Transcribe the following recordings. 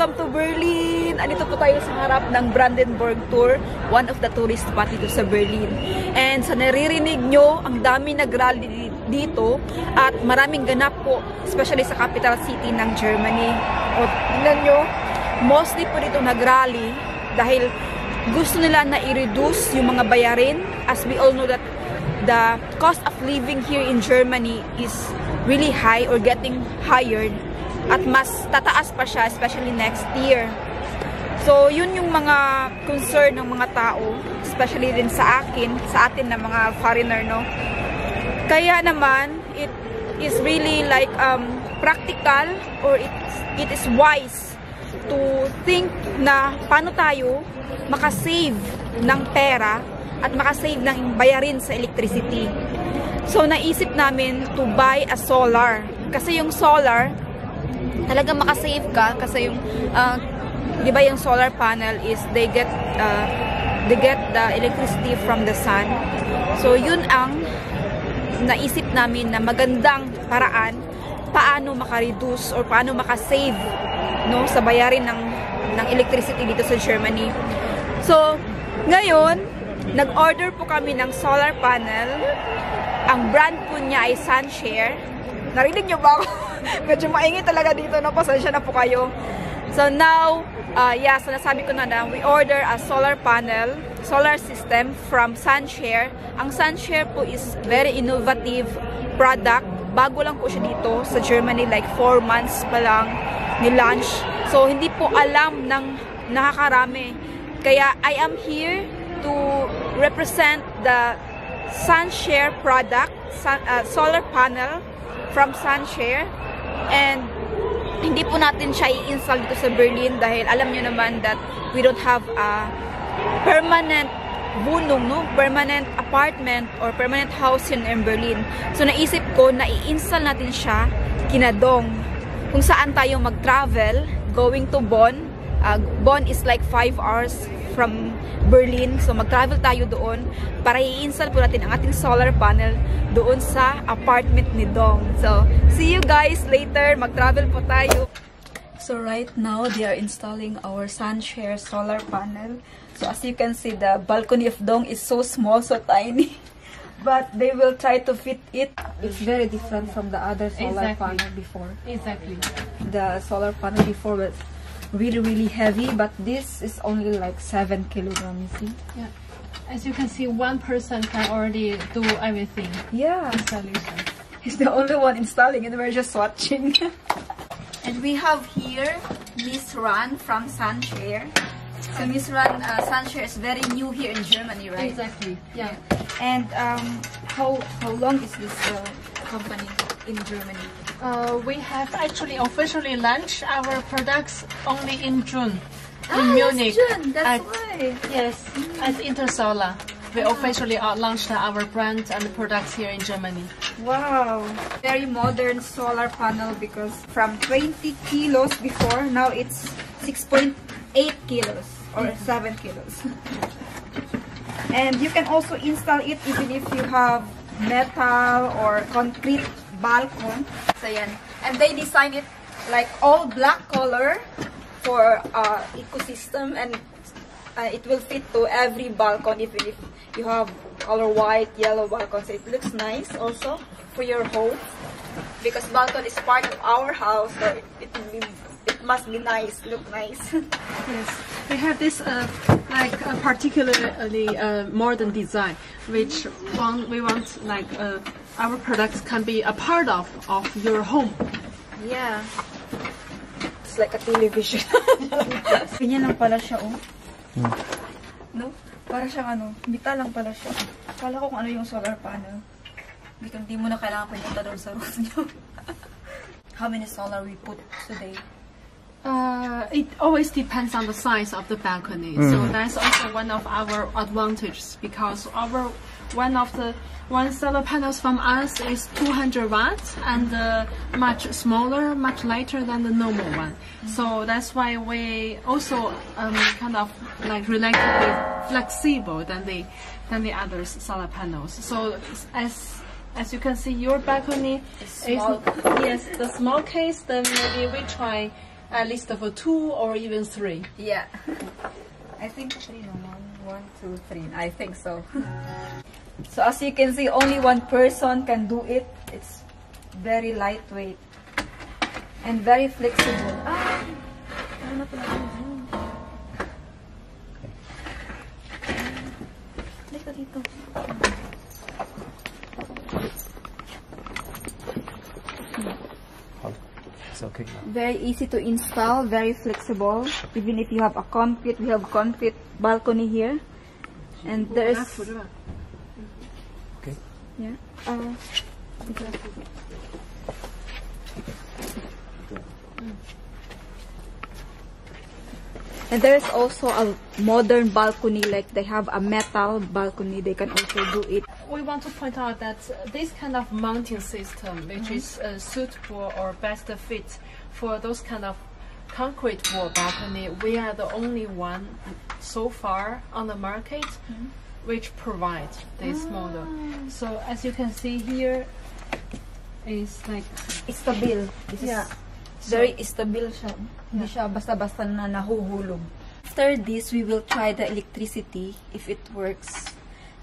Welcome to Berlin! Andito po tayo sa harap ng Brandenburg Tor, one of the tourist spot dito sa Berlin. And sa naririnig nyo, ang dami nag-rally dito at maraming ganap po, especially sa capital city ng Germany. O, tingnan nyo, mostly po dito nag-rally dahil gusto nila na i-reduce yung mga bayarin. As we all know that the cost of living here in Germany is really high or getting higher. At mas tataas pa siya, especially next year. So, yun yung mga concern ng mga tao, especially din sa atin na mga foreigner, no? Kaya naman, it is really like practical or it is wise to think na paano tayo makasave ng pera at makasave ng bayarin sa electricity. So, naisip namin to buy a solar. Kasi yung solar, talagang makasave ka kasi yung di ba yung solar panel is they get the electricity from the sun. So yun ang naisip namin na magandang paraan paano maka-reduce or paano maka-save, no, sa bayarin ng electricity dito sa Germany. So ngayon nag-order po kami ng solar panel. Ang brand po niya ay Sunshare. Narinig niyo ba ako? Medyo maingay talaga dito, no? Pasensya na po kayo. So now, so nasabi ko na we order a solar panel, solar system from Sunshare. Ang Sunshare po is very innovative product. Bago lang po siya dito sa Germany, like 4 months pa lang ni-launch. So hindi po alam ng nakakarami. Kaya I am here to represent the Sunshare product, solar panel from Sunshare. And hindi po natin siya i-install dito sa Berlin dahil alam nyo naman that we don't have a permanent wohnung, no? Permanent apartment or permanent house in Berlin. So naisip ko na i-install natin siya kinadong kung saan tayo mag-travel going to Bonn. Bonn is like 5 hours from Berlin. So mag-travel tayo doon para i-install po natin ang ating solar panel doon sa apartment ni Dong. So see you guys later. Mag-travel po tayo. So right now they are installing our Sunshare solar panel. So as you can see, the balcony of Dong is so small, so tiny. But they will try to fit it. It's very different from the other solar panel before. Exactly. The solar panel before was really heavy, but this is only like 7 kilograms, you see? Yeah. As you can see, one person can already do everything. Yeah. Installation. He's the only one installing and we're just watching. And we have here Miss Ran from Sunshare. So Miss Ran, Sunshare is very new here in Germany, right? Exactly. Yeah. And how long is this company in Germany? We have actually officially launched our products only in June in Munich. June. That's why. Yes, at Intersolar. We officially launched our brand and products here in Germany. Wow. Very modern solar panel because from 20 kilos before, now it's 6.8 kilos or 7 kilos. And you can also install it even if you have metal or concrete balcony. So yan. And they design it like all black color for ecosystem, and it will fit to every balcony even if you have color white, yellow balcony. So it looks nice also for your home because balcony is part of our house, so it must be nice, look nice. Yes, we have this like a particularly modern design, which we want like our products can be a part of your home. Yeah, it's like a television. Ganyan lang pala siya, oh. No? Para siyang ano, bita lang pala siya. Kala ko kung ano yung solar panel. Hindi mo na kailangan pumunta doon sa room nyo. How many solar we put today? It always depends on the size of the balcony. So that's also one of our advantages because one solar panels from us is 200 watts and much smaller, much lighter than the normal one. So that's why we also kind of like relatively flexible than the other solar panels. So as you can see, your balcony is small. Yes, the small case. Then maybe we try at least for 2 or even 3. Yeah. I think 3, no? 1, 2, 3. I think so. So as you can see, only one person can do it. It's very lightweight and very flexible. Ah! Ano pala yun? Dito. It's okay now. Very easy to install, very flexible. Even if you have a concrete, we have concrete balcony here. And there's... Okay. Yeah. And there is also a modern balcony, like they have a metal balcony, they can also do it. We want to point out that this kind of mounting system, which is suitable or best fit for those kind of concrete wall balcony, we are the only one so far on the market which provide this model. So as you can see here, is like Stabil. This is very stabil siya. Hindi siya basta-basta na nahuhulog. After this, we will try the electricity if it works.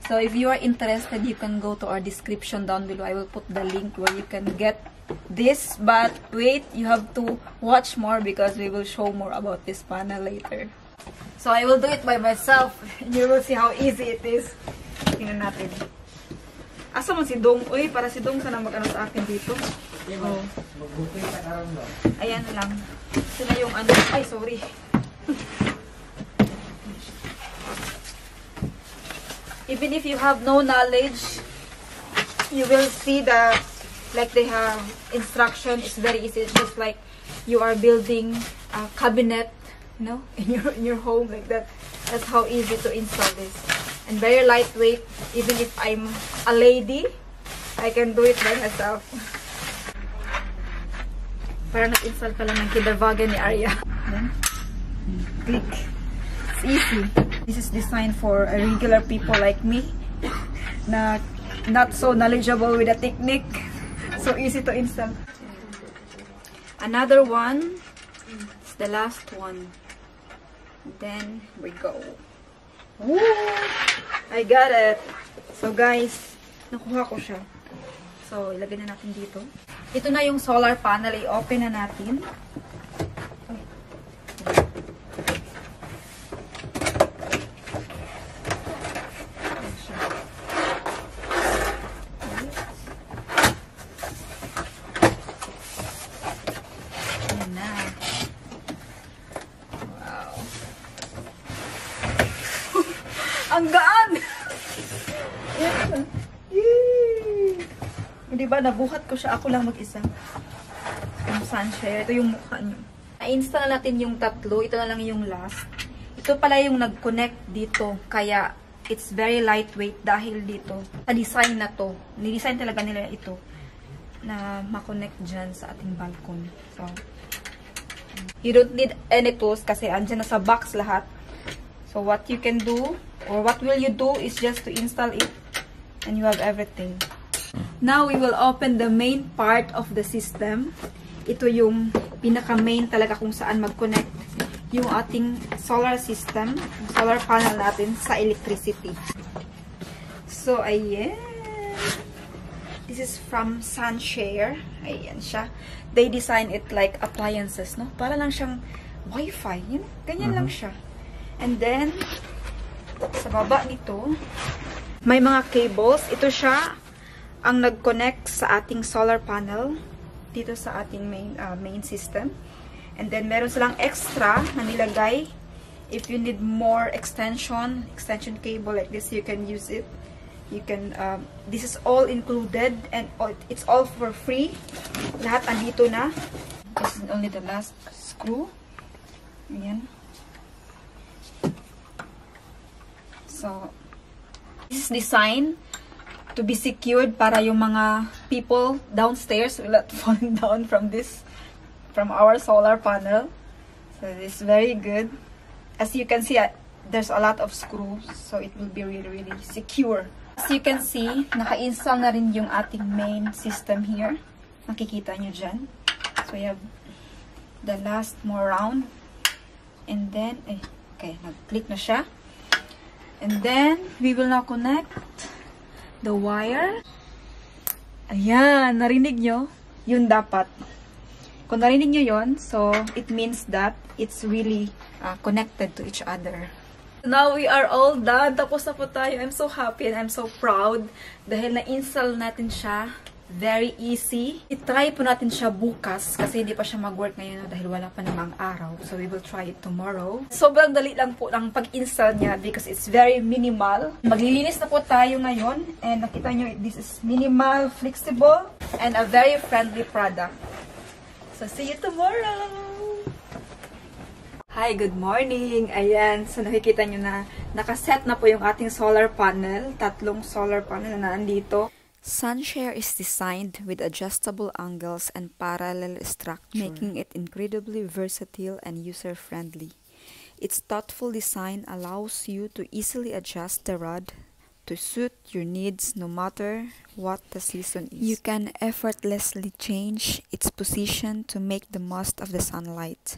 So if you are interested, you can go to our description down below. I will put the link where you can get this. But wait, you have to watch more because we will show more about this panel later. So I will do it by myself. You will see how easy it is. Tingnan natin. Asa man si Dong? Uy, para si Dong sana mag-ano sa akin dito. Oh. Ayan lang. Ito na yung ano. Ay, sorry. Even if you have no knowledge, you will see that like they have instruction. It's very easy. It's just like you are building a cabinet, you know, in your home like that. That's how easy to install this. And very lightweight. Even if I'm a lady, I can do it by myself. Parang nag-install pa lang ng kinderwagen ni Arya. Then, click. It's easy. This is designed for regular people like me na not so knowledgeable with the technique. So easy to install. Another one. It's the last one. Then we go. Woo! I got it. So guys, nakuha ko siya. So ilagay na natin dito. Ito na yung solar panel. I-open na natin. Ayan na. Wow. Ang gaan! Ayan. Yay! Di ba, nabuhat ko siya. Ako lang mag-isa. Yung sunshare. Ito yung mukha niyo. Na-install na natin yung tatlo. Ito na lang yung last. Ito pala yung nag-connect dito. Kaya, it's very lightweight dahil dito. Sa design na to. Ni-design talaga nila ito. Na ma-connect dyan sa ating balcony. So, you don't need any tools kasi andyan na sa box lahat. So, what you can do, or what will you do is just to install it. And you have everything. Now, we will open the main part of the system. Ito yung pinaka-main talaga kung saan mag-connect yung ating solar system, solar panel natin sa electricity. So, ayan. This is from Sunshare. Ayan siya. They design it like appliances, no? Para lang siyang Wi-Fi. Yun, ganyan lang siya. And then, sa baba nito, may mga cables. Ito siya ang nag-connect sa ating solar panel dito sa ating main system. And then meron silang extra na nilagay. If you need more extension cable like this, you can use it. You can this is all included and it's all for free. Lahat andito na. This is only the last screw. Ayan. So this is designed to be secured para yung mga people downstairs will not fall down from our solar panel. So this is very good. As you can see, there's a lot of screws, so it will be really, really secure. As you can see, naka-install na rin yung ating main system here. Nakikita nyo dyan. So we have the last more round. And then, okay, nag-click na siya. And then, we will now connect the wire. Ayan, narinig nyo? Yun dapat. Kung narinig nyo yun, so it means that it's really connected to each other. Now we are all done. Tapos na po tayo. I'm so happy and I'm so proud dahil na-install natin siya. Very easy. I-try po natin siya bukas kasi hindi pa siya mag-work ngayon dahil wala pa namang araw. So we will try it tomorrow. Sobrang dali lang po ng pag-install niya because it's very minimal. Maglilinis na po tayo ngayon and nakita nyo, this is minimal, flexible, and a very friendly product. So see you tomorrow! Hi, good morning! Ayan, so nakikita nyo na nakaset na po yung ating solar panel. 3 solar panel na nandito. Sunshare is designed with adjustable angles and parallel structure, making it incredibly versatile and user-friendly. Its thoughtful design allows you to easily adjust the rod to suit your needs no matter what the season is. You can effortlessly change its position to make the most of the sunlight.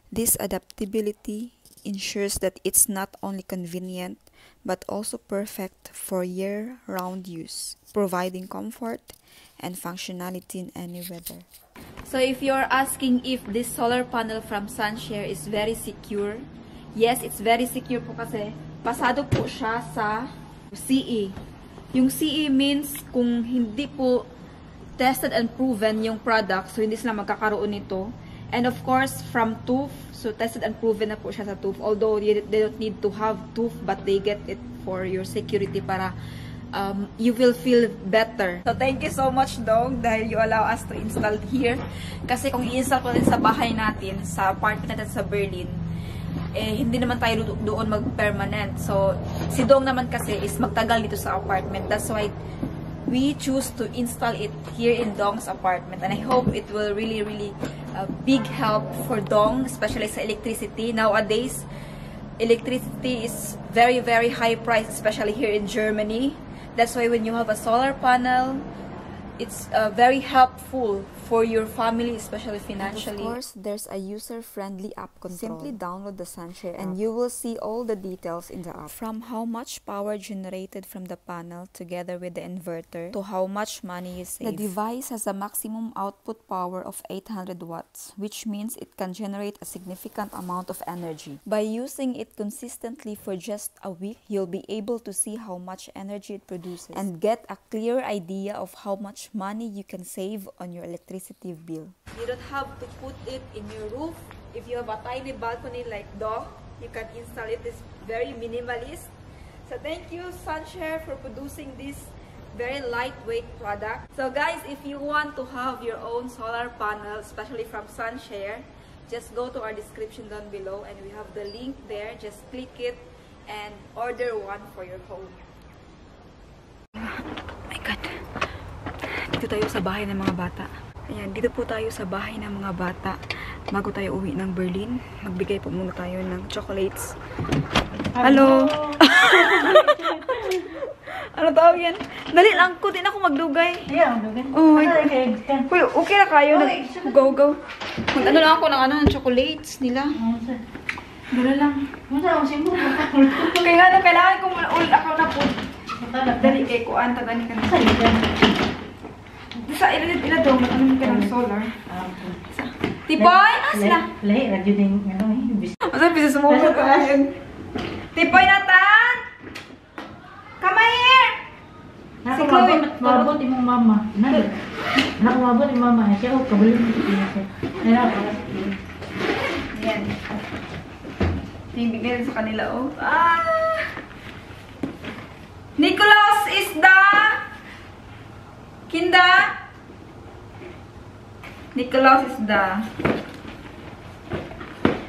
This adaptability ensures that it's not only convenient but also perfect for year-round use, providing comfort and functionality in any weather. So if you're asking if this solar panel from Sunshare is very secure, yes, it's very secure po kasi pasado po siya sa CE. Yung CE means kung hindi po tested and proven yung product, so hindi sila magkakaroon nito. And of course, from TÜV, so tested and proven na po siya sa TÜV. Although they don't need to have TÜV, but they get it for your security para you will feel better. So thank you so much, Dong, dahil you allow us to install here. Kasi kung i-install po din sa bahay natin, sa apartment natin sa Berlin, hindi naman tayo doon mag-permanent. So si Dong naman kasi is magtagal dito sa apartment. That's why we choose to install it here in Dong's apartment. And I hope it will really a big help for Dong, especially sa electricity. Nowadays, electricity is very high price, especially here in Germany. That's why when you have a solar panel, it's very helpful for your family, especially financially. Of course, there's a user-friendly app control. Simply download the Sunshare and you will see all the details in the app. From how much power generated from the panel together with the inverter to how much money you save. The device has a maximum output power of 800 watts, which means it can generate a significant amount of energy. By using it consistently for just a week, you'll be able to see how much energy it produces and get a clear idea of how much money you can save on your electricity bill. You don't have to put it in your roof. If you have a tiny balcony like Dong, you can install it. It's very minimalist. So thank you, Sunshare, for producing this very lightweight product. So guys, if you want to have your own solar panel, especially from Sunshare, just go to our description down below and we have the link there. Just click it and order one for your home. Oh my God. Dito tayo sa bahay ng mga bata. Ayan, dito po tayo sa bahay ng mga bata. Bago tayo uwi ng Berlin, magbigay po muna tayo ng chocolates. Hello! Ano tawag yan? Dali lang ko, din ako magdugay. Yeah, magdugay. Oh, Uy, okay na kayo. Go. Mag-ano lang ako ng chocolates nila. Dala lang. Kaya nga na, kailangan kong ulit ako na po. Dali kay kuan, tagani ka na. Sa iladong, matamin ka ng solar. Tipoy! Sila? Lahi, radyo din. Masa bisa sumulog ka yun. Tipoy, Nathan! Come here! Si Chloe. Mabot imong mama. Anak mabot imong mama. Siya ko kabulin. Ayan. Bigay sa kanila, oh. Nicholas is the... Kinda? Nicholas is the...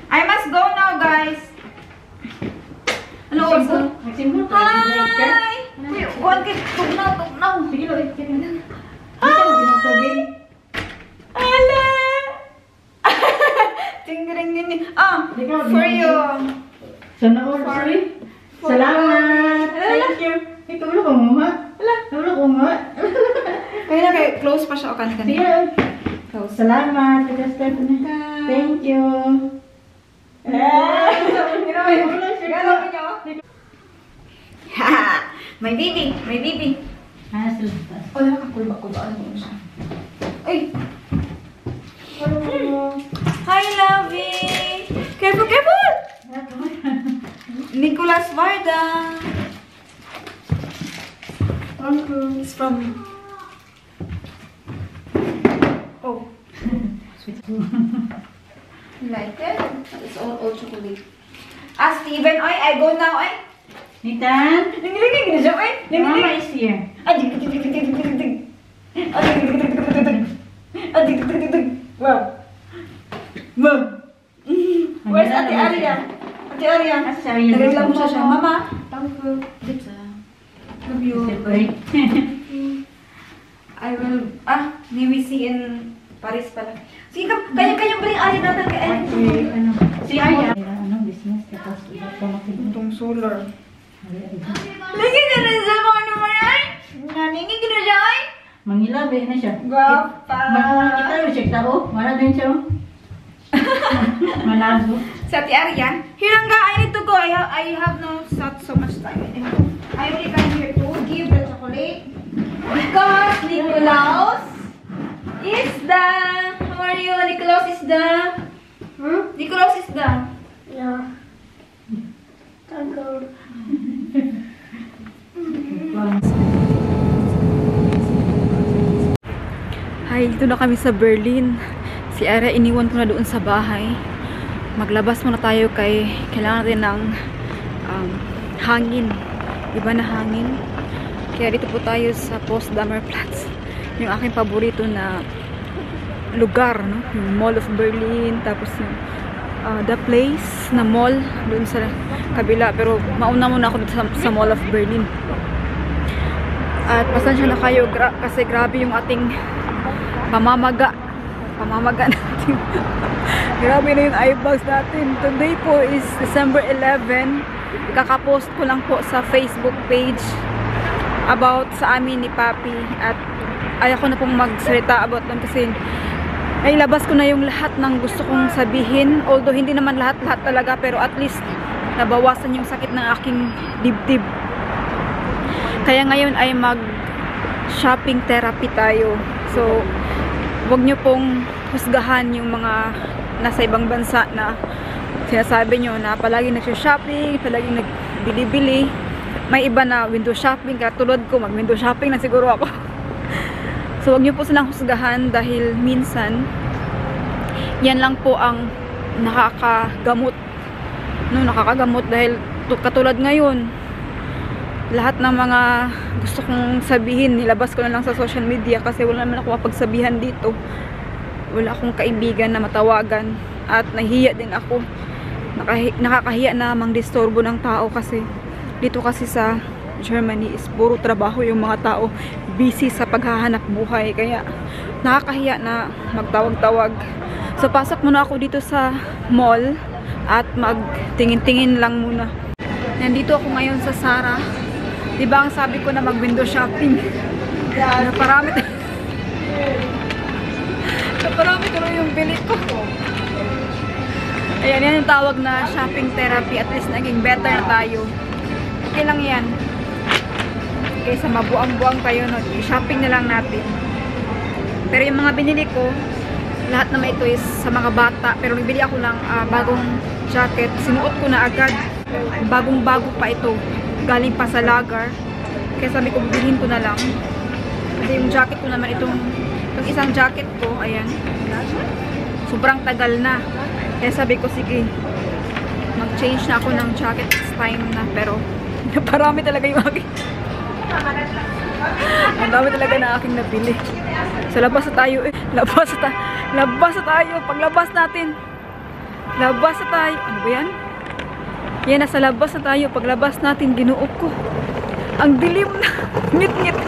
I must go now, guys. Ano oras? Hi! Uy, huwag kayo. Tugnaw. Sige, Lloyd. Ala! Ting-ting-ting. For you. Sana all, sorry. Salamat. Thank you. Ikaw wala ko nga. Wala ko nga. Kaya na kayo, close pa siya o kanina. Sige. Salamat. Ika Stephanie. Thank you. May baby, may baby. Sulit. Wala ka kulba-kulbaan mo siya. Ay! Hi, Lovey! Careful, careful! Nicolas Varda. It's from... Oh. You like it? It's all chocolate. Ah, Steven, I go now, Nathan, Ling-ling-ling na siya, Mama is here. Ay, dig-dig-dig-dig-dig-dig. Ay, dig-dig-dig-dig-dig-dig. Ay, dig-dig-dig-dig-dig. Wow. Wow. Where's Ate Aria? Ate Aria. Nagreklamo siya. Mama. Thank you. Love you. I will, maybe see in Paris pala. Sige, kanya-kanya ba yung Aria natin kay Ellen? Si Aya. Anong business? Tapos, Itong solar. Lagi na rin sa mga naman ay. Naningig na siya ay. Mangilabi na siya. Guwapa. Kita yung check tao. Wala din siya. Malago. Sa Ate Arian, Hiranga, I need to go. I have no so much time. I only come here to give the chocolate because Nicolaus is the. How are you? Nicolaus is the. Nicolaus is the. Yeah. Thank you. Hi, dito na kami sa Berlin. Si Ara iniwan ko na doon sa bahay. Maglabas muna tayo kay kailangan natin ng hangin. Iba na hangin. Kaya dito po tayo sa Potsdamer Platz. Yung aking paborito na lugar, no? Yung Mall of Berlin, tapos yung The Place na mall doon sa kabila. Pero mauna muna ako dito sa Mall of Berlin. At pasensya na kayo kasi grabe yung ating pamamaga natin. Grabe na yung eye bags natin. Today po is December 11. Kakapost ko lang po sa Facebook page about sa amin ni Papi. At ayoko na pong magsalita about them kasi ay labas ko na yung lahat ng gusto kong sabihin. Although hindi naman lahat-lahat talaga, pero at least nabawasan yung sakit ng aking dibdib. Kaya ngayon ay mag-shopping therapy tayo. So, huwag nyo pong husgahan yung mga nasa ibang bansa na sinasabi nyo na palagi nagsha-shopping, palagi nagbili-bili. May iba na window shopping, katulad ko, mag-window shopping na siguro ako. So, huwag nyo po silang husgahan dahil minsan, yan lang po ang nakakagamot. No, nakakagamot dahil katulad ngayon, lahat ng mga gusto kong sabihin, nilabas ko na lang sa social media kasi wala naman ako mapagsabihan dito. Wala akong kaibigan na matawagan at nahihiya din ako. Nakakahiya na mang-disturbo ng tao kasi dito kasi sa Germany is puro trabaho yung mga tao, busy sa paghahanap buhay, kaya nakakahiya na magtawag-tawag. So pasok muna ako dito sa mall at magtingin-tingin lang muna. Nandito ako ngayon sa Zara. Diba ang sabi ko na mag-window shopping? Naparami tuloy yung bili ko. Ayan, yan yung tawag na shopping therapy. At least naging better na tayo. Okay lang yan. Kaysa mabuang-buang tayo, no? I-shopping na lang natin. Pero yung mga binili ko, lahat naman ito is sa mga bata. Pero nagbili ako ng bagong jacket. Sinuot ko na agad. Bagong-bago pa ito. Galing pa sa Lagar. Kaya sabi ko, bibilhin ko na lang. Kasi yung jacket ko naman, itong isang jacket ko, ayan. Sobrang tagal na. Kaya sabi ko, sige, mag-change na ako ng jacket this time na. Pero, parami talaga yung aking. Ang dami talaga na aking nabili. So, labas na tayo eh. Labas na tayo. Paglabas natin. Labas na tayo. Ano ba yan? Yan, nasa labas na tayo. Paglabas natin, ginuok ko. Ang dilim na. Ngit-ngit.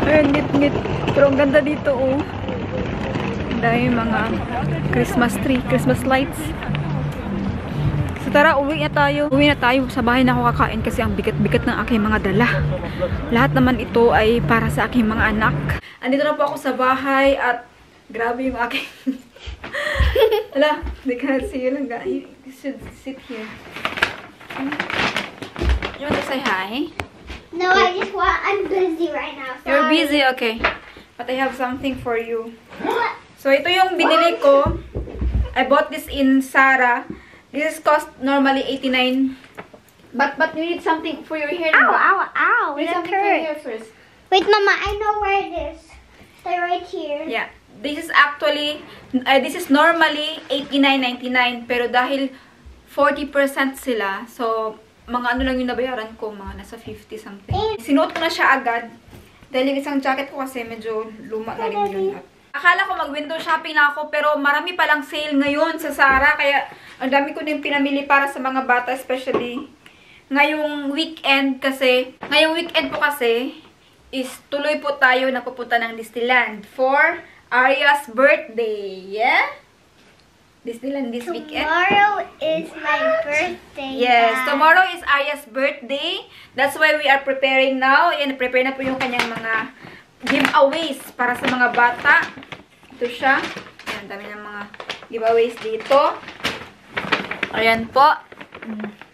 Ayun, ngit-ngit. Pero ang ganda dito, oh. Dahil mga Christmas tree, Christmas lights. So tara, uwi na tayo. Uwi na tayo. Sa bahay na ako kakain kasi ang bigat-bigat ng aking mga dala. Lahat naman ito ay para sa aking mga anak. Andito na po ako sa bahay at grabe yung aking Hala, they cannot see you lang. You should sit here. You want to say hi? No, I'm busy right now. Sorry. You're busy? Okay. But I have something for you. So, ito yung binili ko. I bought this in Zara. This cost normally 89. But you need something for your hair. Ow, ow, ow. You need That something for your hair hurts. first. Wait, Mama, I know where it is. Stay right here. Yeah. This is actually, this is normally 89.99. Pero dahil 40% sila, so, mga ano lang yung nabayaran ko, mga nasa 50 something. Sinuot ko na siya agad. Dahil yung isang jacket ko kasi medyo luma na rin yun. Akala ko mag-window shopping na ako, pero marami palang sale ngayon sa Zara. Kaya, ang dami ko din pinamili para sa mga bata, especially ngayong weekend kasi. Ngayong weekend po kasi, is tuloy po tayo napupunta ng Disneyland for Arya's birthday. Yeah? Disneyland this weekend. Tomorrow is my birthday. Yes, Dad. tomorrow is Arya's birthday. That's why we are preparing now. And prepare na po yung kanyang mga giveaways para sa mga bata. Ito siya. Ayan, dami ng mga giveaways dito. Ayan po.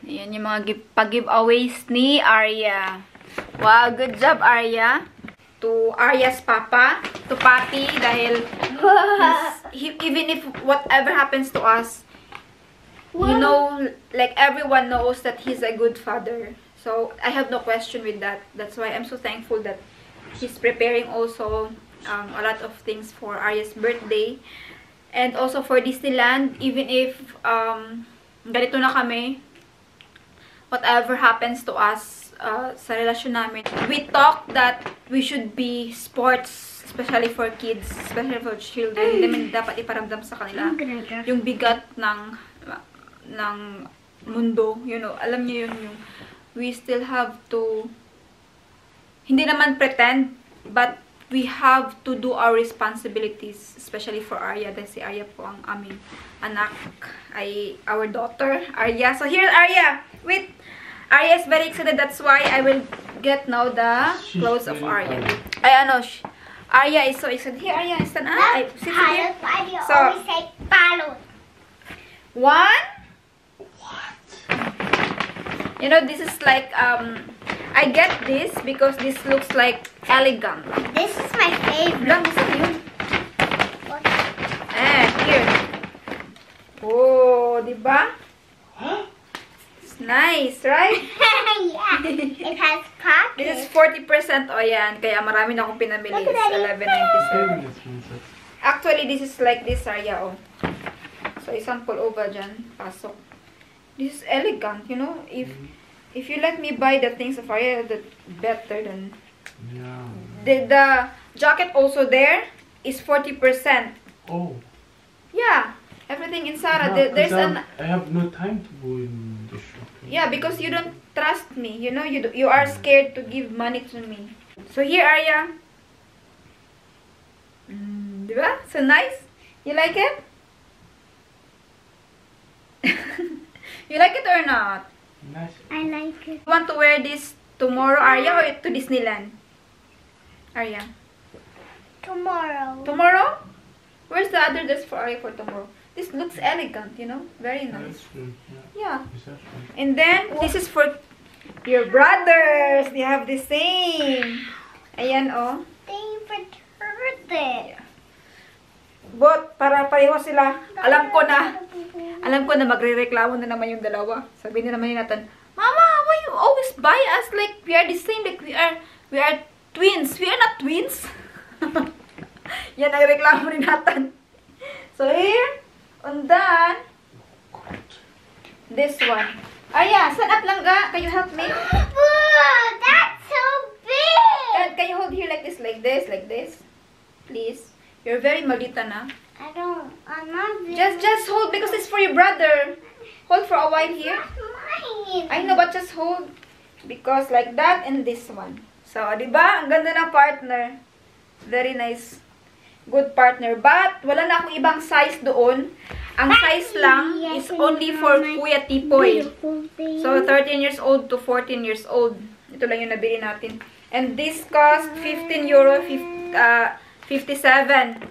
Ayan yung mga pag-giveaways ni Arya. Wow, good job, Arya. To Arya's papa, to Papi, dahil even if whatever happens to us, you know, like everyone knows that he's a good father. So, I have no question with that. That's why I'm so thankful that he's preparing also a lot of things for Arya's birthday. And also for Disneyland, even if ganito na kami, whatever happens to us, sa relasyon namin, we talk that we should be sports, especially for kids, especially for children. Hindi naman dapat iparamdam sa kanila yung bigat ng mundo. You know, alam niyo yun, yung we still have to, hindi naman pretend, but we have to do our responsibilities, especially for Arya, dahil si Arya po ang aming anak, ay our daughter, Arya. So here, Arya, wait. Arya is very excited. That's why I will get now the clothes of Arya. Ay, ano, Arya is so excited. Here, Arya, stand up. Ay, sit here. Why do you So, always say follow? one. What? You know, this is like, I get this because this looks like elegant. This is my favorite. Lang, gusto mo yun? Here. Oh, diba? Nice, right? Yeah. It has pockets. This is 40%. O yan. Kaya marami na akong pinamili. Look at It's that. 11.97. Actually, this is like this, Arya. Oh. So, isang pullover dyan. Pasok. This is elegant, you know? If you let me buy the things of Arya, that's better than... Yeah. The jacket also there is 40%. Oh. Yeah. Everything in Zara. Yeah, There's 'cause an... I have no time to go in the shopping. Yeah, because you don't trust me. You know, you are scared to give money to me. So here, Arya. Diba? So nice? You like it? You like it or not? Nice. I like it. You want to wear this tomorrow, Arya, or to Disneyland? Arya. Tomorrow. Tomorrow? Where's the other dress for Arya for tomorrow? This looks elegant, you know? Very nice. That's good. Yeah. Yeah. Reception. And then, this is for your brothers. They have the same. Ayan, oh. Favorite birthday. But, para pareho sila. Alam ko na magre-reklamo na naman yung dalawa. Sabi na naman ni Nathan, Mama, why you always buy us like we are the same, like we are twins. We are not twins. Yan ang reklamo ni Nathan. So here, and then, this one. Arya, stand up lang ga. Can you help me? Whoa, that's so big. Can you hold here like this? Please. You're very malita na. I'm not big. Just hold because it's for your brother. Hold for a while here. That's mine. I know, but just hold. Because like that and this one. So, di ba? Ang ganda ng partner. Very nice. Good partner. But, wala na akong ibang size doon. Ang size lang is only for Kuya Tipoy. So, 13 years old to 14 years old. Ito lang yung nabili natin. And this cost 15 euro, 57.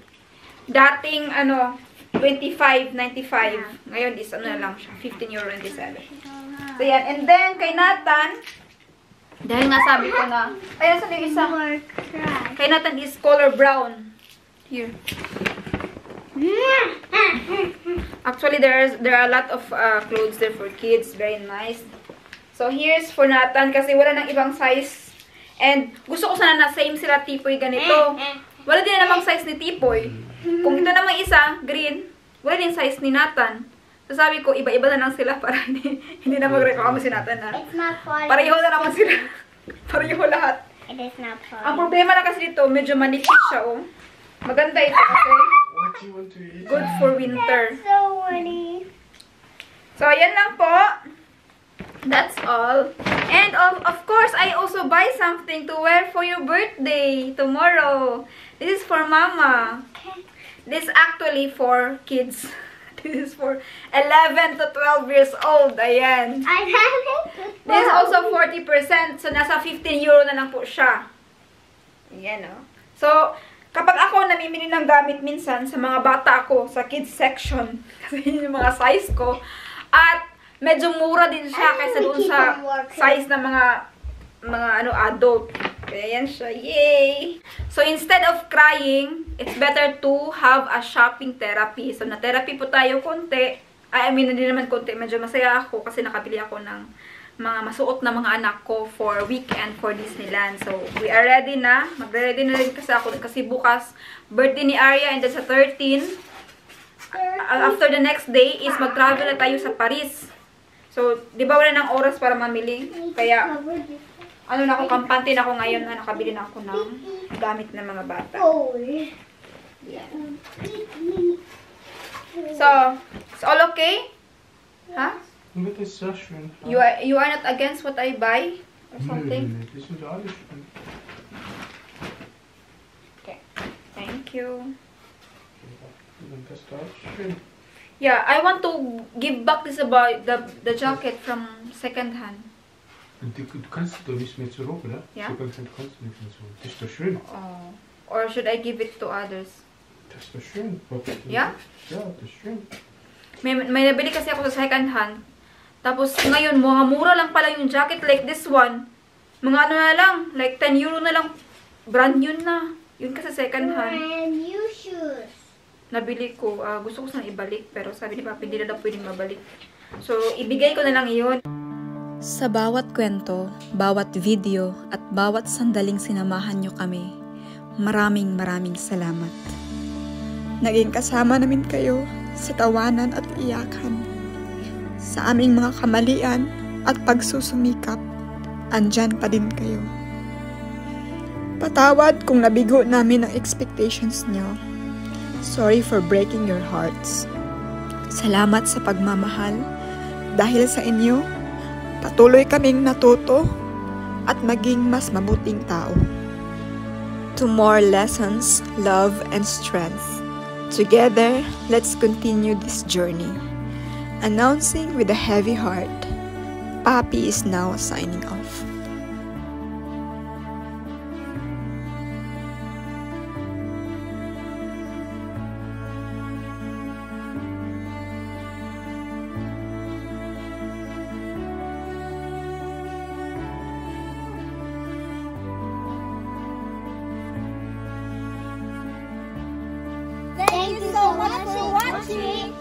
Dating, 25.95. Ngayon is ano na lang siya, 15.97 €. So yan, and then kay Nathan, dahil nga sabi ko na, ay saan yung isa? Kay Nathan is color brown. Here. Actually, there are a lot of clothes there for kids. Very nice. So, here's for Nathan kasi wala nang ibang size. And gusto ko sana na same sila Tipoy ganito. Wala din namang size ni Tipoy. Kung ito namang isa, green, wala din size ni Nathan. So, sabi ko, iba-iba na lang sila para hindi na magreklamo si Nathan na. It's not fun. Pareho na naman sila. Pareho lahat. It is not fun. Ang problema lang kasi dito, medyo manipis siya, oh. Maganda ito kasi What do you want to eat? good for winter. So funny. So, ayan lang po. That's all. And of course, I also buy something to wear for your birthday tomorrow. This is for Mama. This is actually for kids. This is for 11 to 12 years old. Ayan. I have it. This is also 40%. So, nasa 15 € na lang po siya. Ayan, oh. So, kapag ako namimili ng gamit minsan sa mga bata ko sa kids section, kasi yun yung mga size ko, at medyo mura din siya kaysa doon sa size ng mga adult. Kaya yan siya. Yay! So, instead of crying, it's better to have a shopping therapy. So, na-therapy po tayo konti. I mean, hindi naman konti. Medyo masaya ako kasi nakabili ako ng mga masuot na mga anak ko for weekend for Disneyland. So, we are ready na. Magre-ready na rin kasi ako kasi bukas birthday ni Arya and then sa 13, after the next day is mag-travel na tayo sa Paris. So, di ba wala ng oras para mamili? Kaya, ano na ako, kampante na ako ngayon na nakabili na ako ng gamit ng mga bata. Yeah. So, it's all okay? Huh? Mit ist sehr schön. You are not against what I buy or something? Nee, die sind alle schön. Okay. Thank you. Und das da ist schön. Yeah, I want to give back this about the jacket from second hand. Und du kannst doch nicht mehr zurück, oder? Ja. So kannst du nicht mehr zurück. Das ist doch schön. Oh. Or should I give it to others? Das ist doch schön. Ja? Ja, das ist schön. May nabili kasi ako sa second hand. Tapos ngayon, mga mura lang pala yung jacket like this one. Mga ano na lang, like 10 € na lang. Brand new na. Yun kasi second hand. And new shoes. Nabili ko. Gusto ko sana ibalik. Pero sabi ni Papi, hindi na daw pwedeng mabalik. So, ibigay ko na lang yun. Sa bawat kwento, bawat video, at bawat sandaling sinamahan nyo kami, maraming salamat. Naging kasama namin kayo sa tawanan at iyakan. Sa aming mga kamalian at pagsusumikap, andyan pa din kayo. Patawad kung nabigo namin ang expectations nyo. Sorry for breaking your hearts. Salamat sa pagmamahal. Dahil sa inyo, patuloy kaming natuto at maging mas mabuting tao. To more lessons, love, and strength. Together, let's continue this journey. Announcing with a heavy heart, Papi is now signing off. Thank you so much for watching.